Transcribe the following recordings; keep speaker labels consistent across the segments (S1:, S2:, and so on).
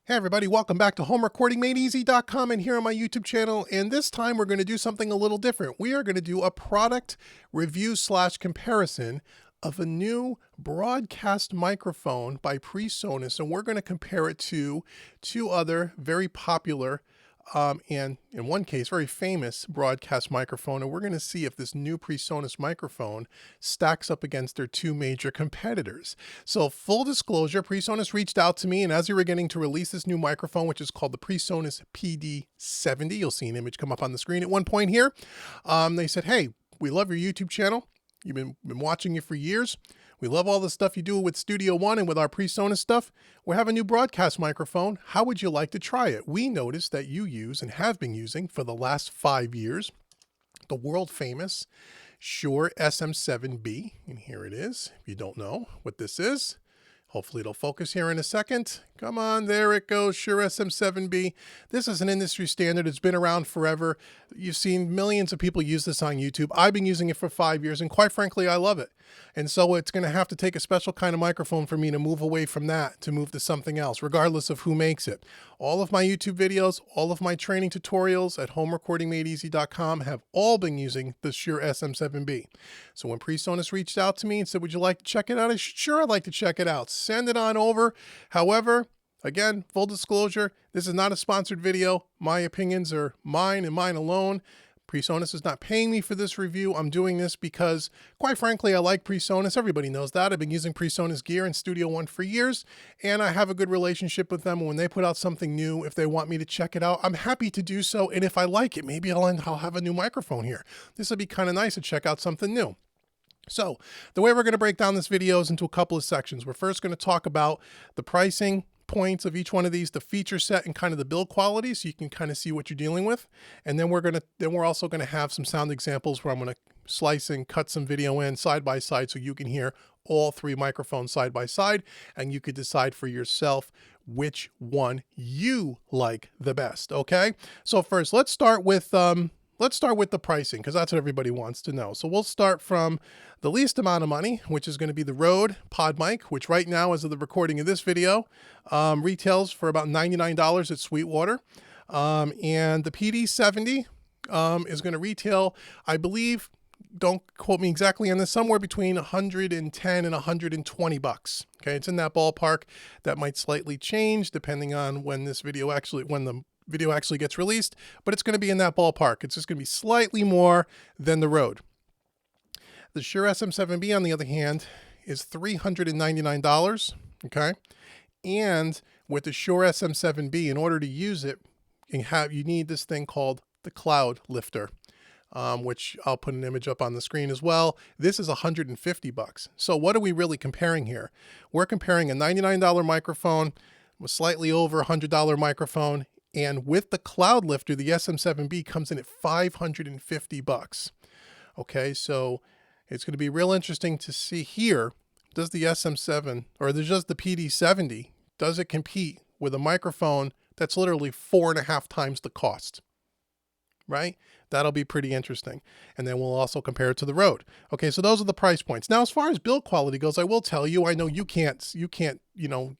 S1: Hey everybody, welcome back to homerecordingmadeeasy.com and here on my YouTube channel. And this time we're going to do something a little different. We are going to do a product review / comparison of a new broadcast microphone by PreSonus. And we're going to compare it to two other very popular and in one case, very famous broadcast microphone. And we're going to see if this new PreSonus microphone stacks up against their two major competitors. So full disclosure, PreSonus reached out to me, and as we were getting to release this new microphone, which is called the PreSonus PD-70, you'll see an image come up on the screen at one point here. They said, hey, we love your YouTube channel. You've been watching it for years. We love all the stuff you do with Studio One and with our PreSonus stuff. We have a new broadcast microphone. How would you like to try it? We noticed that you use and have been using for the last 5 years the world famous Shure SM7B. And here it is. If you don't know what this is, hopefully it'll focus here in a second. Come on, there it goes, Shure SM7B. This is an industry standard. It's been around forever. You've seen millions of people use this on YouTube. I've been using it for 5 years, and quite frankly, I love it. And so it's going to have to take a special kind of microphone for me to move away from that, to move to something else, regardless of who makes it. All of my YouTube videos, all of my training tutorials at homerecordingmadeeasy.com have all been using the Shure SM7B. So when PreSonus reached out to me and said, would you like to check it out? I said, sure, I'd like to check it out. Send it on over. However, again, full disclosure, this is not a sponsored video. My opinions are mine and mine alone. PreSonus is not paying me for this review. I'm doing this because, quite frankly, I like PreSonus. Everybody knows that. I've been using PreSonus gear in Studio One for years, and I have a good relationship with them. When they put out something new, if they want me to check it out, I'm happy to do so. And if I like it, maybe I'll have a new microphone here. This would be kind of nice to check out something new. So the way we're going to break down this video is into a couple of sections. We're first going to talk about the pricing points of each one of these, the feature set, and kind of the build quality, so you can kind of see what you're dealing with. And then we're also going to have some sound examples where I'm going to slice and cut some video in side by side so you can hear all three microphones side by side, and you could decide for yourself which one you like the best. Okay, so first let's start with the pricing, because that's what everybody wants to know. So we'll start from the least amount of money, which is going to be the Rode Pod Mic, which right now, as of the recording of this video, retails for about $99 at Sweetwater. And the PD-70 is going to retail, I believe, don't quote me exactly on this, somewhere between 110 and 120 bucks. Okay, it's in that ballpark. That might slightly change depending on when the video actually gets released, but it's going to be in that ballpark. It's just going to be slightly more than the Rode. The Shure SM7B, on the other hand, is $399. Okay, and with the Shure SM7B, in order to use it, you need this thing called the Cloud Lifter, which I'll put an image up on the screen as well. This is 150 bucks. So what are we really comparing here? We're comparing a $99 microphone with slightly over $100 microphone. And with the Cloud Lifter, the SM7B comes in at 550 bucks. Okay, so it's going to be real interesting to see here, does the SM7 or just the PD-70, does it compete with a microphone that's literally 4.5 times the cost? Right? That'll be pretty interesting. And then we'll also compare it to the Rode. Okay, so those are the price points. Now, as far as build quality goes, I will tell you, I know you can't,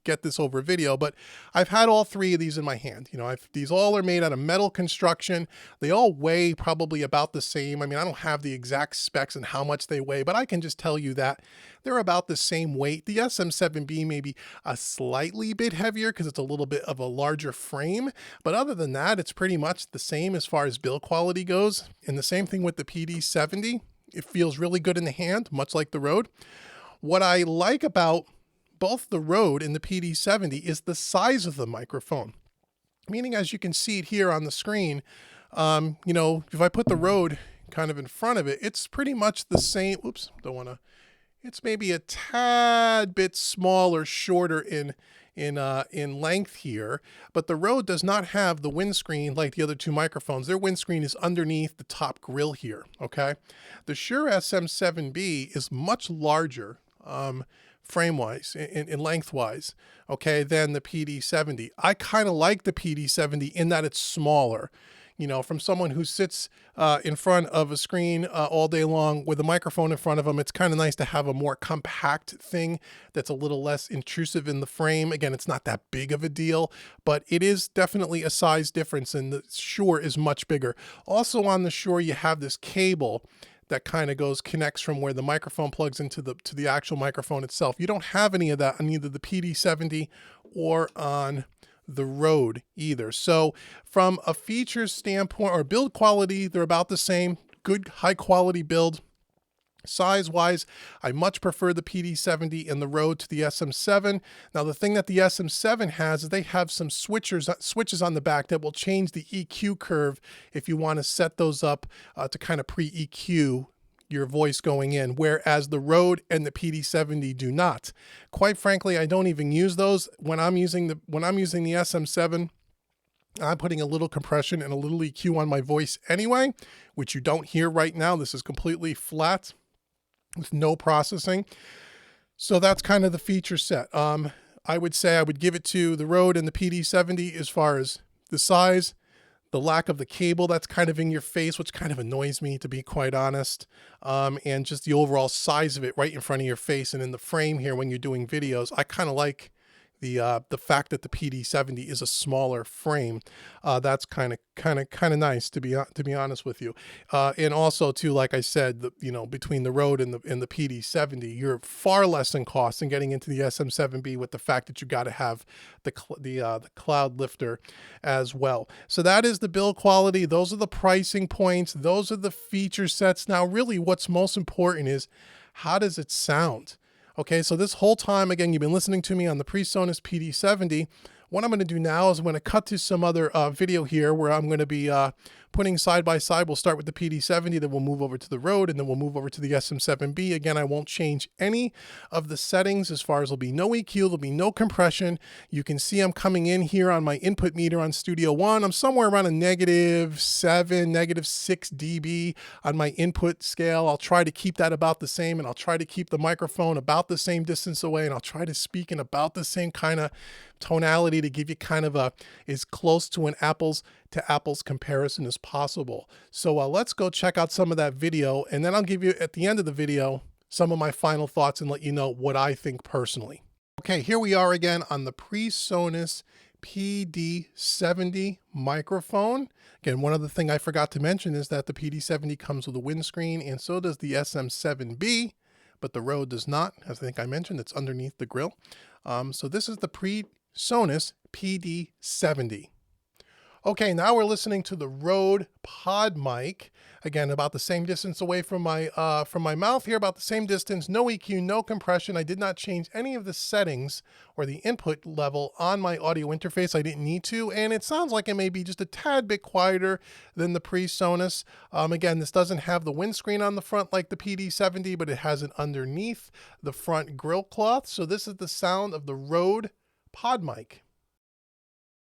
S1: get this over video, but I've had all three of these in my hand. These all are made out of metal construction. They all weigh probably about the same. I mean, I don't have the exact specs and how much they weigh, but I can just tell you that they're about the same weight. The SM7B may be a slightly bit heavier because it's a little bit of a larger frame, but other than that, it's pretty much the same as far as build quality goes. And the same thing with the PD-70. It feels really good in the hand, much like the Rode. What I like about both the Rode and the PD-70 is the size of the microphone. Meaning, as you can see it here on the screen, if I put the Rode kind of in front of it, it's pretty much the same. Oops, it's maybe a tad bit smaller, shorter in length here, but the Rode does not have the windscreen like the other two microphones. Their windscreen is underneath the top grill here. Okay, the Shure SM7B is much larger frame-wise and lengthwise, okay, than the PD-70. I kind of like the PD-70 in that it's smaller. You know, from someone who sits in front of a screen all day long with a microphone in front of them, it's kind of nice to have a more compact thing that's a little less intrusive in the frame. Again, it's not that big of a deal, but it is definitely a size difference, and the Shure is much bigger. Also on the Shure, you have this cable that kind of connects from where the microphone plugs into the actual microphone itself. You don't have any of that on either the PD-70 or on the Rode either. So from a features standpoint or build quality, they're about the same. Good high quality build. Size wise, I much prefer the PD-70 and the Rode to the SM7. Now the thing that the SM7 has is they have some switches on the back that will change the EQ curve if you want to set those up to kind of pre-EQ your voice going in, whereas the Rode and the PD-70 do not. Quite frankly, I don't even use those. When I'm using the SM7, I'm putting a little compression and a little EQ on my voice anyway, which you don't hear right now. This is completely flat with no processing. So that's kind of the feature set. I would say I would give it to the Rode and the PD-70 as far as the size, the lack of the cable that's kind of in your face, which kind of annoys me, to be quite honest, and just the overall size of it right in front of your face and in the frame here when you're doing videos. I kind of like the fact that the PD-70 is a smaller frame. That's kind of nice, to be honest with you. And also too, like I said, between the Rode and the PD-70, you're far less in cost than getting into the SM7B, with the fact that you got to have the cloud lifter as well. So that is the build quality. Those are the pricing points. Those are the feature sets. Now, really, what's most important is, how does it sound? Okay, so this whole time, again, you've been listening to me on the PreSonus PD-70. What I'm going to do now is I'm going to cut to some other video here where I'm going to be putting side by side. We'll start with the PD-70, then we'll move over to the Rode, and then we'll move over to the SM7B. Again, I won't change any of the settings as far as there'll be no EQ, there'll be no compression. You can see I'm coming in here on my input meter on Studio One. I'm somewhere around a -7, -6 dB on my input scale. I'll try to keep that about the same, and I'll try to keep the microphone about the same distance away, and I'll try to speak in about the same kind of tonality to give you kind of as close to an apples to apples comparison as possible. So let's go check out some of that video, and then I'll give you at the end of the video some of my final thoughts and let you know what I think personally. Okay, here we are again on the PreSonus PD-70 microphone. Again, one other thing I forgot to mention is that the PD-70 comes with a windscreen, and so does the SM7B, but the Rode does not. As I think I mentioned, it's underneath the grill. So this is the PreSonus PD-70. Okay, now we're listening to the Rode pod mic. Again, about the same distance away from my mouth here, about the same distance, no EQ, no compression. I did not change any of the settings or the input level on my audio interface. I didn't need to, and it sounds like it may be just a tad bit quieter than the PreSonus. Again, this doesn't have the windscreen on the front like the PD-70, but it has it underneath the front grill cloth. So this is the sound of the Rode pod mic.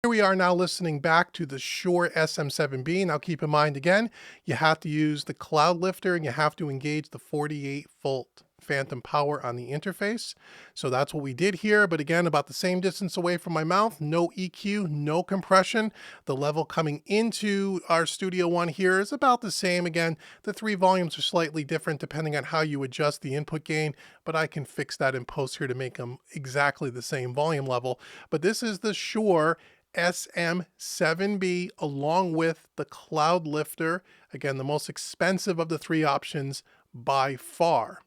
S1: Here we are now listening back to the Shure SM7B. Now keep in mind, again, you have to use the cloud lifter and you have to engage the 48-volt phantom power on the interface. So that's what we did here. But again, about the same distance away from my mouth, no EQ, no compression. The level coming into our Studio One here is about the same. Again, the three volumes are slightly different depending on how you adjust the input gain, but I can fix that in post here to make them exactly the same volume level. But this is the Shure SM7B along with the cloud lifter. Again, the most expensive of the three options by far.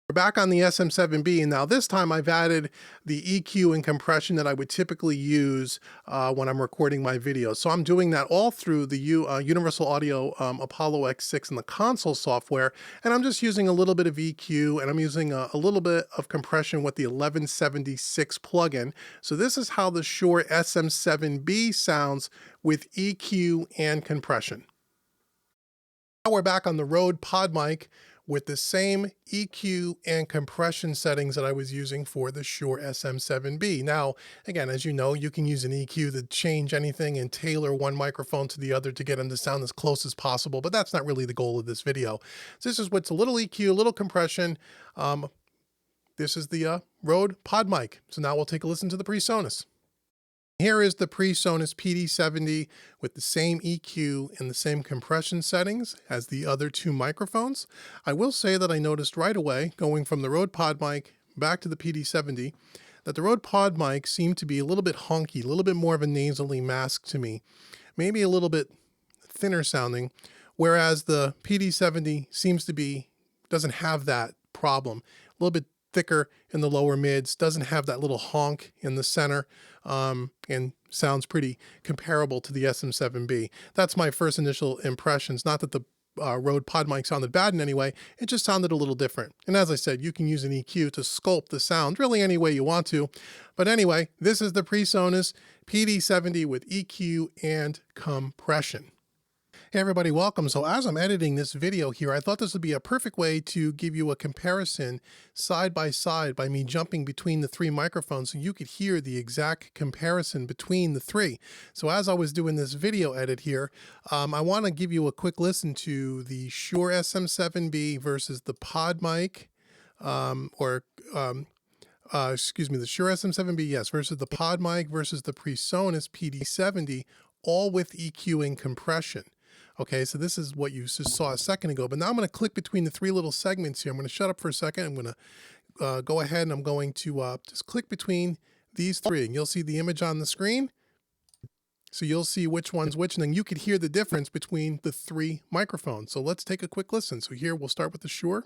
S1: We're back on the SM7B, and now this time I've added the EQ and compression that I would typically use when I'm recording my videos. So I'm doing that all through the Universal Audio Apollo X6 and the console software, and I'm just using a little bit of EQ, and I'm using a little bit of compression with the 1176 plugin. So this is how the Shure SM7B sounds with EQ and compression. Now we're back on the Rode pod mic with the same EQ and compression settings that I was using for the Shure SM7B. Now, again, as you know, you can use an EQ to change anything and tailor one microphone to the other to get them to sound as close as possible, but that's not really the goal of this video. So this is what's a little EQ, a little compression. This is the Rode pod mic. So now we'll take a listen to the PreSonus. Here is the PreSonus PD-70 with the same EQ and the same compression settings as the other two microphones. I will say that I noticed right away, going from the Rode Pod mic back to the PD-70, that the Rode Pod mic seemed to be a little bit honky, a little bit more of a nasally mask to me, maybe a little bit thinner sounding, whereas the PD-70 seems to be, doesn't have that problem. A little bit thicker in the lower mids, doesn't have that little honk in the center, and sounds pretty comparable to the SM7B. That's my first initial impressions. Not that the Rode Pod mic sounded bad in any way, it just sounded a little different. And as I said, you can use an EQ to sculpt the sound really any way you want to. But anyway, this is the PreSonus PD-70 with EQ and compression. Hey everybody, welcome. So as I'm editing this video here, I thought this would be a perfect way to give you a comparison side by side by me jumping between the three microphones so you could hear the exact comparison between the three. So as I was doing this video edit here, I want to give you a quick listen to the Shure SM7B versus the Pod mic, the Shure SM7B, yes, versus the Pod mic versus the PreSonus PD-70, all with EQ and compression. Okay, so this is what you just saw a second ago, but now I'm going to click between the three little segments here. I'm going to shut up for a second. I'm going to go ahead and I'm going to just click between these three, and you'll see the image on the screen. So you'll see which one's which, and then you could hear the difference between the three microphones. So let's take a quick listen. So here we'll start with the Shure.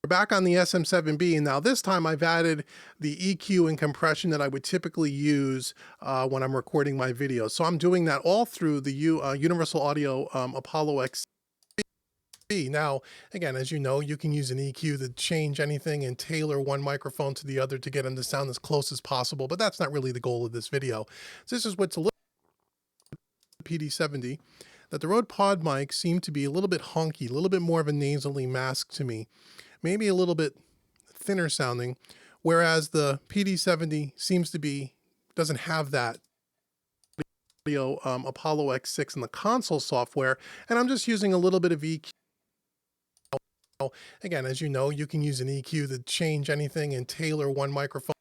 S1: We're back on the SM7B, and now this time I've added the EQ and compression that I would typically use when I'm recording my videos. So I'm doing that all through the Universal Audio Apollo XC. Now, again, as you know, you can use an EQ to change anything and tailor one microphone to the other to get them to sound as close as possible, but that's not really the goal of this video. So this is what's a little PD-70, that the Rode Pod mic seemed to be a little bit honky, a little bit more of a nasally mask to me. Maybe a little bit thinner sounding, whereas the PD-70 seems to be, doesn't have that audio Apollo X6 in the console software, and I'm just using a little bit of EQ. Again, as you know, you can use an EQ to change anything and tailor one microphone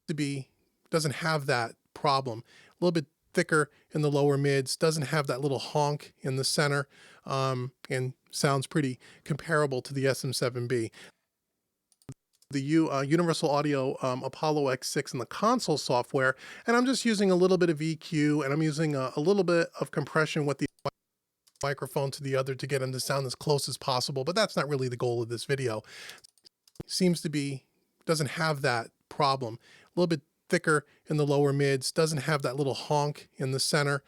S1: to be, doesn't have that problem. A little bit thicker in the lower mids, doesn't have that little honk in the center, and sounds pretty comparable to the SM7B. The Universal Audio Apollo X6 in the console software, and I'm just using a little bit of EQ, and I'm using a little bit of compression with the microphone to the other to get them to sound as close as possible, but that's not really the goal of this video. Seems to be, doesn't have that problem. A little bit thicker in the lower mids, doesn't have that little honk in the center.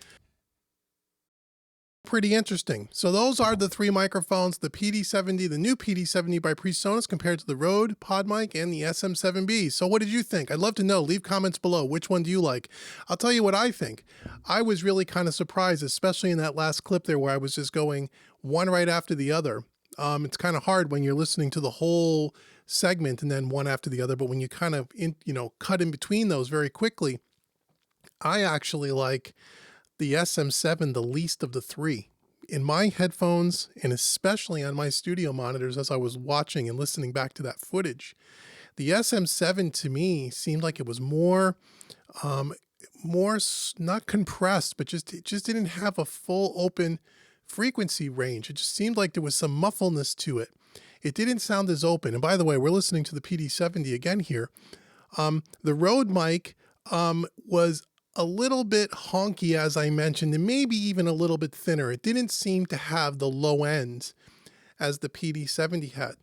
S1: Pretty interesting. So those are the three microphones, the PD-70, the new PD-70 by PreSonus compared to the Rode Pod mic and the SM7B. So what did you think? I'd love to know. Leave comments below. Which one do you like? I'll tell you what I think. I was really kind of surprised, especially in that last clip there where I was just going one right after the other. It's kind of hard when you're listening to the whole segment and then one after the other, but when you kind of cut in between those very quickly, I actually like the SM7 the least of the three. In my headphones, and especially on my studio monitors as I was watching and listening back to that footage, the SM7 to me seemed like it was more not compressed, but it just didn't have a full open frequency range. It just seemed like there was some muffleness to it. It didn't sound as open. And by the way, we're listening to the PD-70 again here. The Rode mic was a little bit honky, as I mentioned, and maybe even a little bit thinner. It didn't seem to have the low ends as the PD-70 had.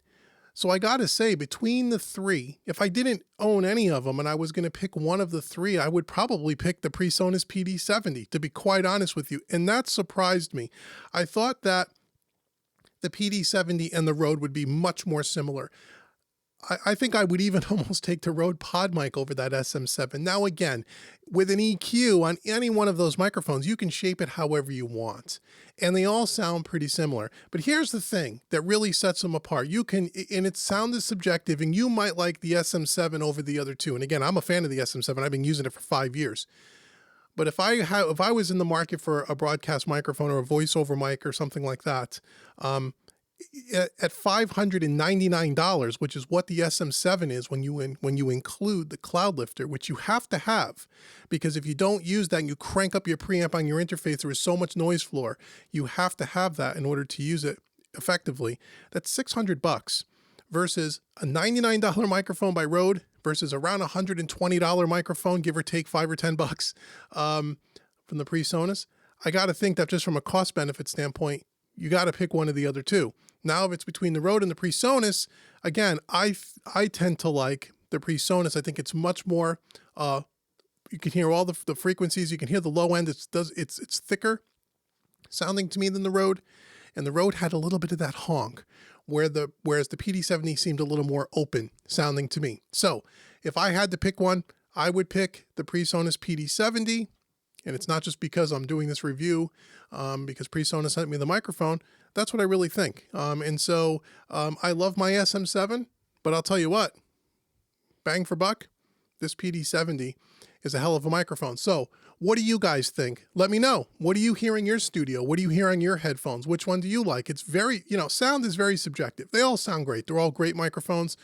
S1: So I got to say, between the three, if I didn't own any of them and I was going to pick one of the three, I would probably pick the PreSonus PD-70, to be quite honest with you. And that surprised me. I thought that the PD-70 and the Rode would be much more similar. I think I would even almost take the Rode Pod mic over that SM7. Now again, with an EQ on any one of those microphones, you can shape it however you want. And they all sound pretty similar. But here's the thing that really sets them apart. You can, and its sound is subjective, and you might like the SM7 over the other two. And again, I'm a fan of the SM7. I've been using it for 5 years. But if I was in the market for a broadcast microphone or a voiceover mic or something like that, at $599, which is what the SM7 is when you include the cloud lifter, which you have to have, because if you don't use that and you crank up your preamp on your interface, there is so much noise floor. You have to have that in order to use it effectively. That's $600 versus a $99 microphone by Rode versus around a $120 microphone, give or take $5 or $10 from the PreSonus. I got to think that just from a cost benefit standpoint, you got to pick one of the other two. Now, if it's between the Rode and the PreSonus, again, I tend to like the PreSonus. I think it's much more, you can hear all the frequencies. You can hear the low end. It's thicker sounding to me than the Rode. And the Rode had a little bit of that honk, whereas the PD-70 seemed a little more open sounding to me. So if I had to pick one, I would pick the PreSonus PD-70. And it's not just because I'm doing this review, because PreSonus sent me the microphone. That's what I really think. And so I love my SM7, but I'll tell you what, bang for buck, this PD-70 is a hell of a microphone. So what do you guys think? Let me know. What do you hear in your studio? What do you hear on your headphones? Which one do you like? It's very, sound is very subjective. They all sound great. They're all great microphones,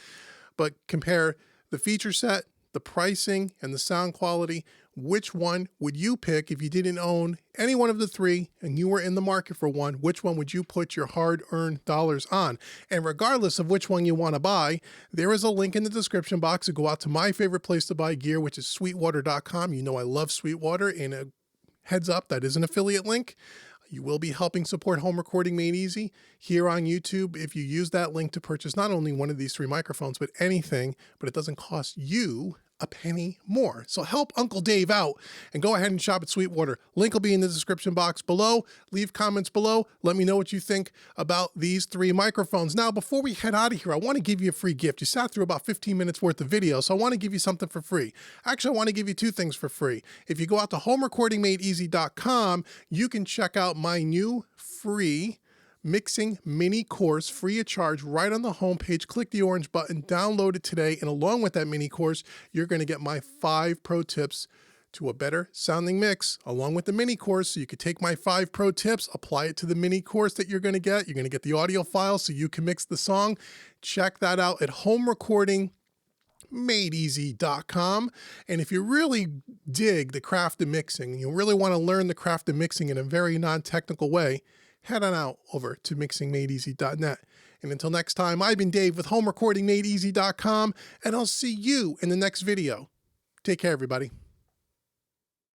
S1: but compare the feature set, the pricing, and the sound quality. Which one would you pick if you didn't own any one of the three and you were in the market for one? Which one would you put your hard-earned dollars on? And regardless of which one you want to buy, there is a link in the description box to go out to my favorite place to buy gear, which is Sweetwater.com. You know I love Sweetwater, and a heads up, that is an affiliate link. You will be helping support Home Recording Made Easy here on YouTube if you use that link to purchase not only one of these three microphones, but anything, but it doesn't cost you a penny more. So help Uncle Dave out and go ahead and shop at Sweetwater. Link will be in the description box below. Leave comments below. Let me know what you think about these three microphones. Now, before we head out of here, I want to give you a free gift. You sat through about 15 minutes worth of video, so I want to give you something for free. Actually, I want to give you two things for free. If you go out to homerecordingmadeeasy.com, you can check out my new free mixing mini course free of charge right on the homepage. Click the orange button, download it today, and along with that mini course, you're going to get my 5 pro tips to a better sounding mix along with the mini course. So you could take my 5 pro tips, apply it to the mini course that you're going to get. You're going to get the audio file so you can mix the song. Check that out at homerecordingmadeeasy.com. And if you really dig the craft of mixing, you really want to learn the craft of mixing in a very non-technical way, head on out over to mixingmadeeasy.net. And until next time, I've been Dave with homerecordingmadeeasy.com, and I'll see you in the next video. Take care, everybody.